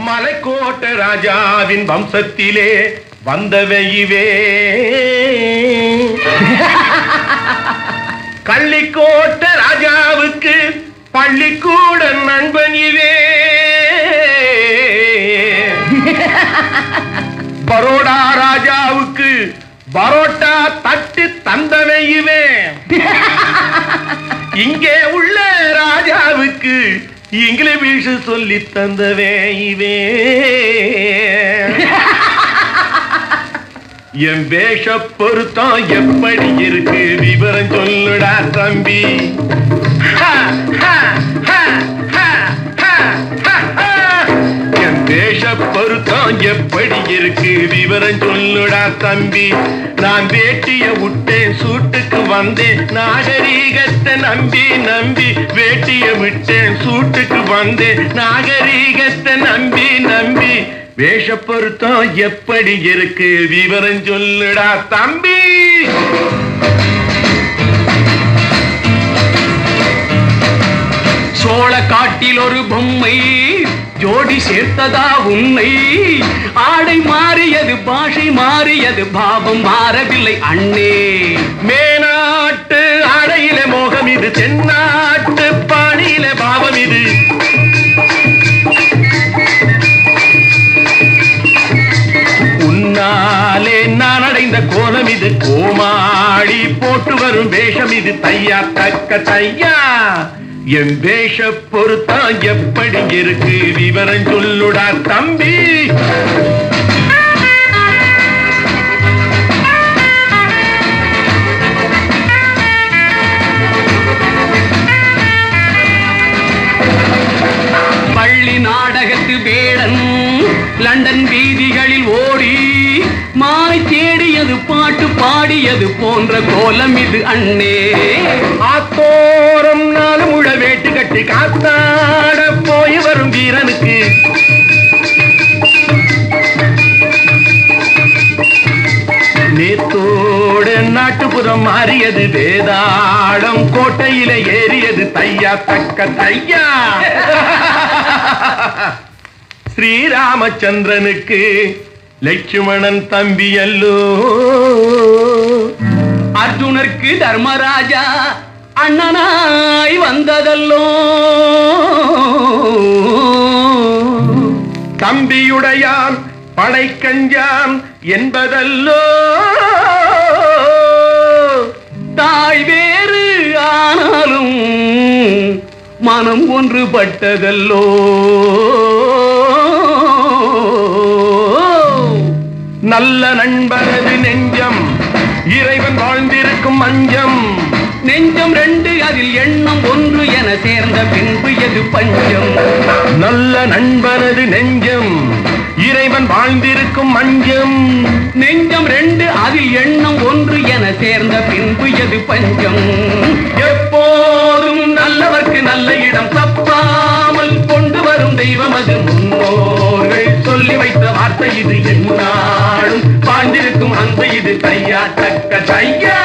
மலைக்கோட்டை ராஜாவின் வம்சத்திலே வந்தவையுவே கள்ளிக்கோட்டை ராஜாவுக்கு பள்ளிக்கூட நண்பன் இவே பரோடா ராஜாவுக்கு பரோட்டா தட்டு தந்தவையுவே இங்கே உள்ள ராஜாவுக்கு இங்கிலீஷ் சொல்லி தந்தவே இவே என் வேஷ பொருத்தம் எப்படி இருக்கு விவரம் சொல்லுடா தம்பி என் வேஷ பொருத்தம் எப்படி இருக்கு விவரம் சொல்லுடா தம்பி நான் வேட்டிய விட்டேன் சூட்டுக்கு வந்தேன் நாகரீகத்தை நம்பி நம்பி வேட்டிய விட்டேன் சூட்டுக்கு வந்தேன் நாகரீகத்தை நம்பி நம்பி வேஷ பொருத்தம் எப்படி இருக்கு விவரம் சொல்லுடா தம்பி சோழ காட்டில் ஒரு பொம்மை ஜோடி சேர்த்ததா உன்னை ஆடை மாறியது பாஷை மாறியது பாவம் மாறவில்லை அண்ணே மேனாட்டு ஆடையில மோகம் இது தென்னாட்டு பாணியில பாவம் இது உன்னாலே நான் அடைந்த கோலம் இது கோமாளி போட்டு வரும் வேஷம் இது தையா தக்க தையா என் வேஷ பொருத்தம் எப்படி இருக்கு விவரம் சொல்லுடா தம்பி பள்ளி நாடகத்து வேடன் லண்டன் வீதிகளில் ஓடி மாலை தேடியது பாட்டு பாடியது போன்ற கோலம் இது அண்ணே ஆத்தோரம் நாலு முழ வேட்டு கட்டி காத்தாட போய் வரும் வீரனுக்கு நேத்தோடு நாட்டுப்புறம் மாறியது வேதாளம் கோட்டையில ஏறியது தையா தக்க தையா ஸ்ரீராமச்சந்திரனுக்கு லட்சுமணன் தம்பி அல்லோ அர்ஜுனருக்கு தர்மராஜா அண்ணனாய் வந்ததல்லோ தம்பியுடையான் படைக்கஞ்சான் என்பதல்லோ தாய் வேறு ஆனாலும் மனம் ஒன்றுபட்டதல்லோ நல்ல நண்பரது நெஞ்சம் இறைவன் வாழ்ந்திருக்கும் மஞ்சம் நெஞ்சம் ரெண்டு அதில் எண்ணம் ஒன்று என சேர்ந்த பின்பு எது பஞ்சம் நல்ல நண்பரது நெஞ்சம் இறைவன் வாழ்ந்திருக்கும் மஞ்சம் நெஞ்சம் ரெண்டு அதில் எண்ணம் ஒன்று என சேர்ந்த பின்பு எது பஞ்சம் எப்போதும் நல்லவர்க்கு நல்ல இடம் தப்பாமல் கொண்டு வரும் தெய்வம் அது முன்னோர்கள் சொல்லி வைத்த வார்த்தை இது என்னாலும் வாழ்ந்திருக்கும் அந்த இது தையா தக்க தையா